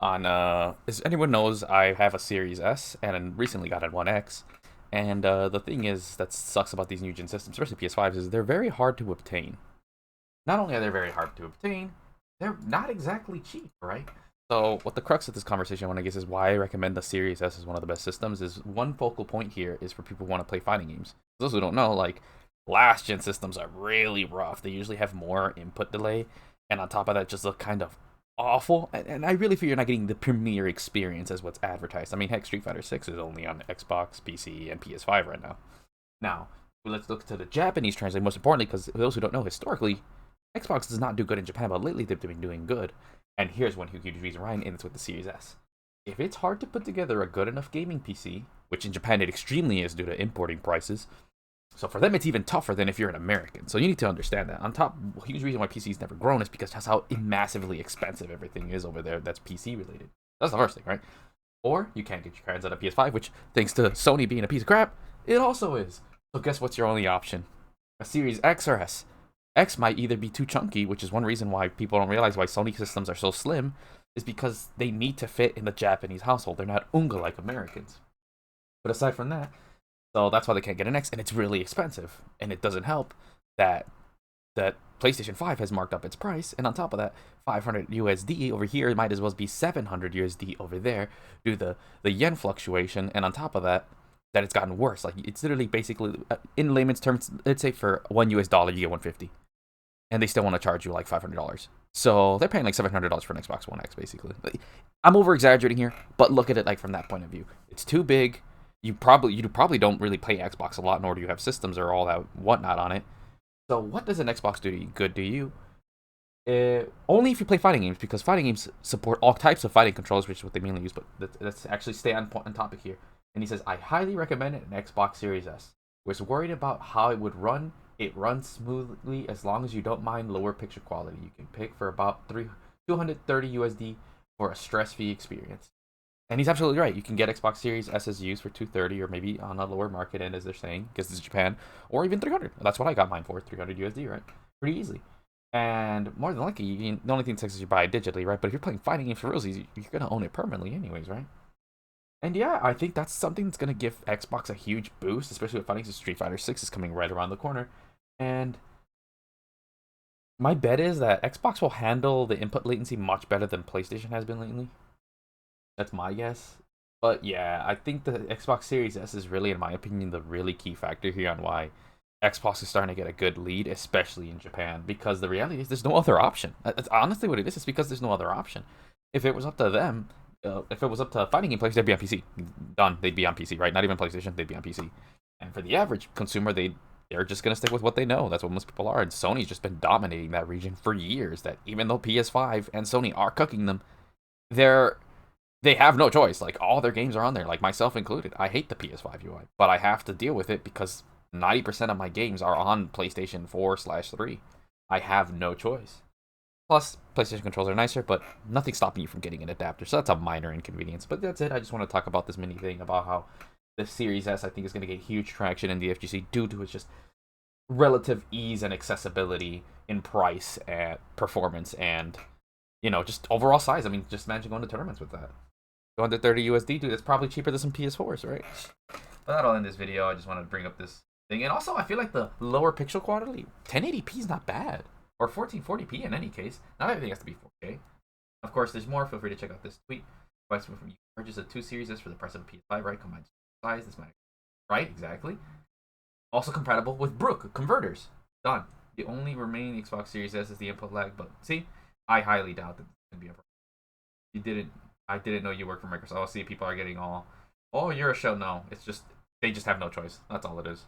On as anyone knows, I have a Series S and recently got a One X. And the thing is that sucks about these new gen systems, especially PS5s, is they're very hard to obtain. Not only are they very hard to obtain, they're not exactly cheap, right? So what the crux of this conversation I want to get is why I recommend the Series S as one of the best systems is one focal point here is for people who want to play fighting games. For those who don't know, like last gen systems are really rough. They usually have more input delay, and on top of that, just look kind of awful. And I really feel you're not getting the premier experience as what's advertised. I mean, heck, Street Fighter 6 is only on Xbox, PC, and PS5 right now. Now, let's look to the Japanese translate. Most importantly, because those who don't know, historically, Xbox does not do good in Japan, but lately they've been doing good. And here's one huge reason, Ryan, and it's with the Series S. If it's hard to put together a good enough gaming PC, which in Japan it extremely is due to importing prices, so for them it's even tougher than if you're an American. So you need to understand that. On top, a huge reason why PC's never grown is because that's how massively expensive everything is over there that's PC related. That's the first thing, right? Or you can't get your hands on a PS5, which, thanks to Sony being a piece of crap, it also is. So guess what's your only option? A Series X or S. X might either be too chunky, which is one reason why people don't realize why Sony systems are so slim, is because they need to fit in the Japanese household. They're not unga like Americans. But aside from that, so that's why they can't get an X, and it's really expensive. And it doesn't help that PlayStation 5 has marked up its price, and on top of that, 500 USD over here might as well be 700 USD over there due to the yen fluctuation, and on top of that, it's gotten worse. Like it's literally basically in layman's terms, let's say for $1 you get 150, and they still want to charge you like $500. So they're paying like $700 for an Xbox One X basically. I'm over exaggerating here, but look at it like from that point of view. It's too big. You probably don't really play Xbox a lot, nor do you have systems or all that whatnot on it. So what does an Xbox do good to you? Only if you play fighting games, because fighting games support all types of fighting controls, which is what they mainly use. But let's actually stay on topic here. And he says, I highly recommend an Xbox Series S. Was worried about how it would run. It runs smoothly as long as you don't mind lower picture quality. You can pick for about 230 USD for a stress-free experience. And he's absolutely right. You can get Xbox Series S's used for 230 or maybe on a lower market end, as they're saying, because it's Japan, or even 300. That's what I got mine for, 300 USD, right? Pretty easily. And more than likely, the only thing that takes is you buy it digitally, right? But if you're playing fighting games for real, you're going to own it permanently anyways, right? And yeah, I think that's something that's going to give Xbox a huge boost, especially with fighting games. Street Fighter 6 is coming right around the corner. And my bet is that Xbox will handle the input latency much better than PlayStation has been lately. That's my guess. But yeah, I think the Xbox Series S is really, in my opinion, the really key factor here on why Xbox is starting to get a good lead, especially in Japan. Because the reality is, there's no other option. That's honestly what it is. It's because there's no other option. If it was up to them, if it was up to fighting game players, they'd be on PC. Done. They'd be on PC, right? Not even PlayStation. They'd be on PC. And for the average consumer, they're just gonna stick with what they know. That's what most people are. And Sony's just been dominating that region for years. That even though PS5 and Sony are cooking them, they're they have no choice. Like all their games are on there, like myself included. I hate the PS5 UI, but I have to deal with it because 90% of my games are on PlayStation 4/3. I have no choice. Plus, PlayStation controls are nicer, but nothing's stopping you from getting an adapter. So that's a minor inconvenience. But that's it. I just want to talk about this mini thing about how the Series S I think is going to get huge traction in the FGC due to its just relative ease and accessibility in price and performance and just overall size. I mean, just imagine going to tournaments with that. 230 USD, dude. That's probably cheaper than some PS4s, right? But that'll end this video. I just wanted to bring up this thing. And also, I feel like the lower pixel quality, 1080p is not bad. Or 1440p in any case. Not everything has to be 4K. Of course, there's more. Feel free to check out this tweet. Advice from you. Purchase a 2 Series S for the price of a PS5, right? Combined size. This might. Right? Exactly. Also compatible with Brook converters. Done. The only remaining Xbox Series S is the input lag, but see, I highly doubt that this can be a problem. You didn't. I didn't know you work for Microsoft. I'll see people are getting all, oh, you're a show. No, it's just they just have no choice. That's all it is.